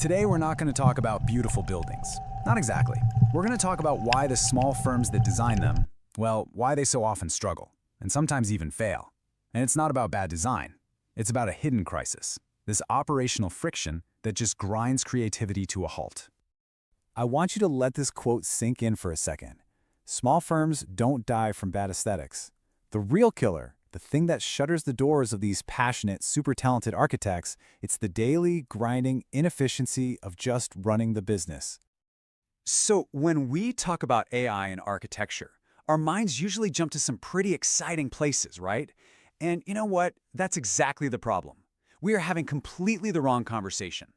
Today we're not going to talk about beautiful buildings. Not exactly. We're going to talk about why the small firms that design them, well, why they so often struggle, and sometimes even fail. And it's not about bad design. It's about a hidden crisis, this operational friction that just grinds creativity to a halt. I want you to let this quote sink in for a second. Small firms don't die from bad aesthetics. The real killer, the thing that shutters the doors of these passionate, super talented architects, it's the daily, grinding inefficiency of just running the business. So when we talk about AI in architecture, our minds usually jump to some pretty exciting places, right? And you know what? That's exactly the problem. We are having completely the wrong conversation.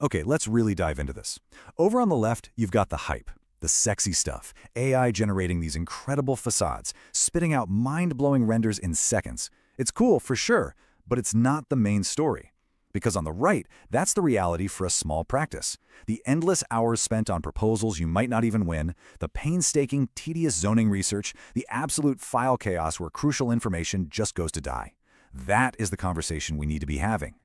Okay, let's really dive into this. Over on the left, you've got the hype, the sexy stuff, AI generating these incredible facades, spitting out mind-blowing renders in seconds. It's cool for sure, but it's not the main story. Because on the right, that's the reality for a small practice. The endless hours spent on proposals you might not even win, the painstaking, tedious zoning research, the absolute file chaos where crucial information just goes to die. That is the conversation we need to be having.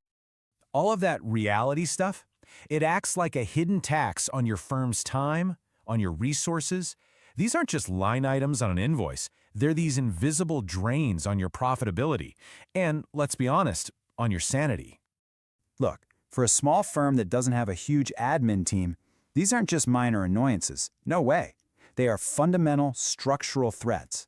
All of that reality stuff, it acts like a hidden tax on your firm's time, on your resources. These aren't just line items on an invoice. They're these invisible drains on your profitability. And, let's be honest, on your sanity. Look, for a small firm that doesn't have a huge admin team, these aren't just minor annoyances. No way. They are fundamental structural threats.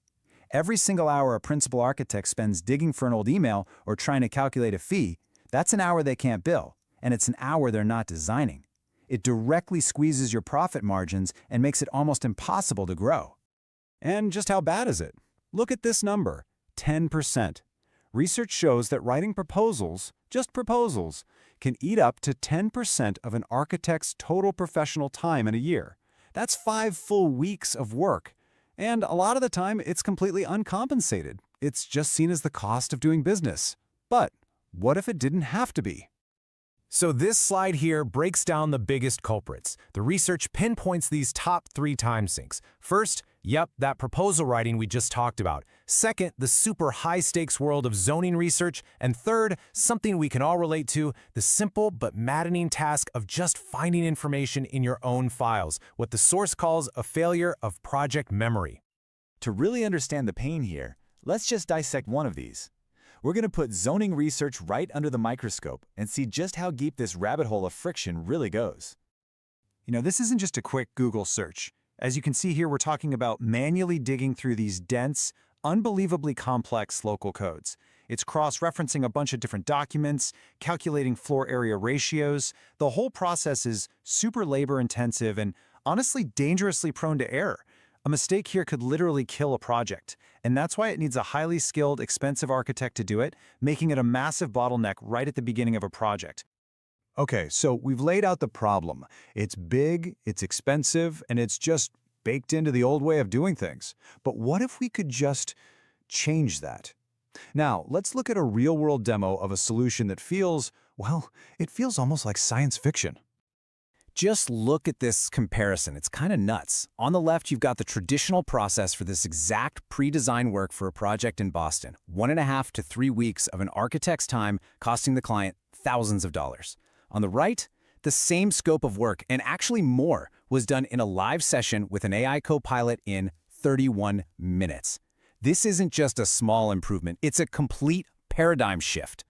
Every single hour a principal architect spends digging for an old email or trying to calculate a fee, that's an hour they can't bill, and it's an hour they're not designing. It directly squeezes your profit margins and makes it almost impossible to grow. And just how bad is it? Look at this number, 10%. Research shows that writing proposals, just proposals, can eat up to 10% of an architect's total professional time in a year. That's 5 full weeks of work. And a lot of the time, it's completely uncompensated. It's just seen as the cost of doing business. But what if it didn't have to be? So this slide here breaks down the biggest culprits. The research pinpoints these top 3 time sinks. First, that proposal writing we just talked about. Second, the super high-stakes world of zoning research. And third, something we can all relate to, the simple but maddening task of just finding information in your own files, what the source calls a failure of project memory. To really understand the pain here, let's just dissect one of these. We're going to put zoning research right under the microscope and see just how deep this rabbit hole of friction really goes. You know, this isn't just a quick Google search. As you can see here, we're talking about manually digging through these dense, unbelievably complex local codes. It's cross-referencing a bunch of different documents, calculating floor area ratios. The whole process is super labor-intensive and honestly dangerously prone to error. A mistake here could literally kill a project, and that's why it needs a highly skilled, expensive architect to do it, making it a massive bottleneck right at the beginning of a project. Okay, so we've laid out the problem. It's big, it's expensive, and it's just baked into the old way of doing things. But what if we could just change that? Now, let's look at a real-world demo of a solution that feels, well, it feels almost like science fiction. Just look at this comparison. It's kind of nuts. On the left, you've got the traditional process for this exact pre-design work for a project in Boston. 1.5 to 3 weeks of an architect's time costing the client thousands of dollars. On the right, the same scope of work, and actually more, was done in a live session with an AI co-pilot in 31 minutes. This isn't just a small improvement. It's a complete paradigm shift.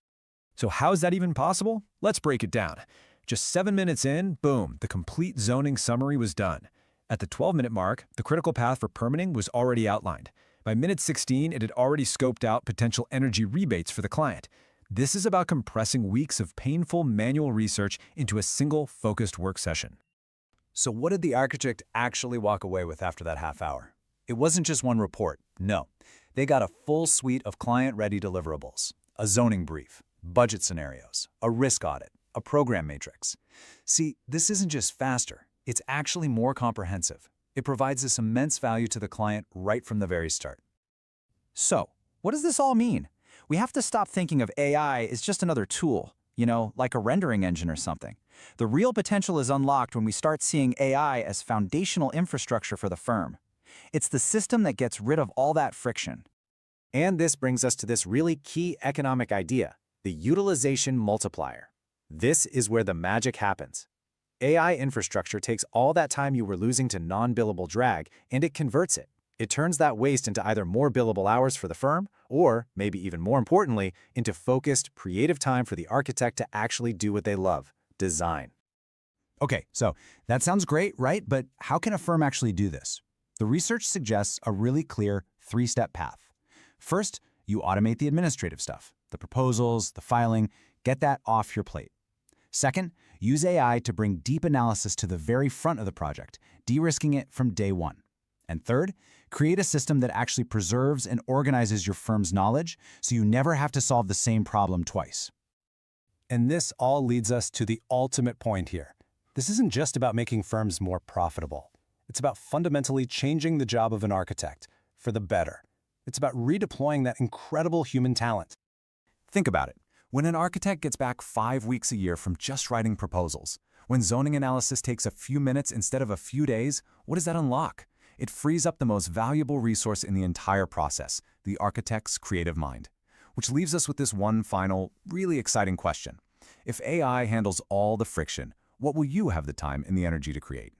So how is that even possible? Let's break it down. Just 7 minutes in, boom, the complete zoning summary was done. At the 12-minute mark, the critical path for permitting was already outlined. By minute 16, it had already scoped out potential energy rebates for the client. This is about compressing weeks of painful manual research into a single focused work session. So what did the architect actually walk away with after that half hour? It wasn't just one report, no. They got a full suite of client-ready deliverables, a zoning brief, budget scenarios, a risk audit, a program matrix. See, this isn't just faster, it's actually more comprehensive. It provides this immense value to the client right from the very start. So, what does this all mean? We have to stop thinking of AI as just another tool, you know, like a rendering engine or something. The real potential is unlocked when we start seeing AI as foundational infrastructure for the firm. It's the system that gets rid of all that friction. And this brings us to this really key economic idea, the utilization multiplier. This is where the magic happens. AI infrastructure takes all that time you were losing to non-billable drag, and it converts it. It turns that waste into either more billable hours for the firm, or, maybe even more importantly, into focused, creative time for the architect to actually do what they love: design. Okay, so that sounds great, right? But how can a firm actually do this? The research suggests a really clear three-step path. First, you automate the administrative stuff, the proposals, the filing, get that off your plate. Second, use AI to bring deep analysis to the very front of the project, de-risking it from day one. And third, create a system that actually preserves and organizes your firm's knowledge so you never have to solve the same problem twice. And this all leads us to the ultimate point here. This isn't just about making firms more profitable. It's about fundamentally changing the job of an architect for the better. It's about redeploying that incredible human talent. Think about it. When an architect gets back 5 weeks a year from just writing proposals, when zoning analysis takes a few minutes instead of a few days, what does that unlock? It frees up the most valuable resource in the entire process, the architect's creative mind. Which leaves us with this one final, really exciting question. If AI handles all the friction, what will you have the time and the energy to create?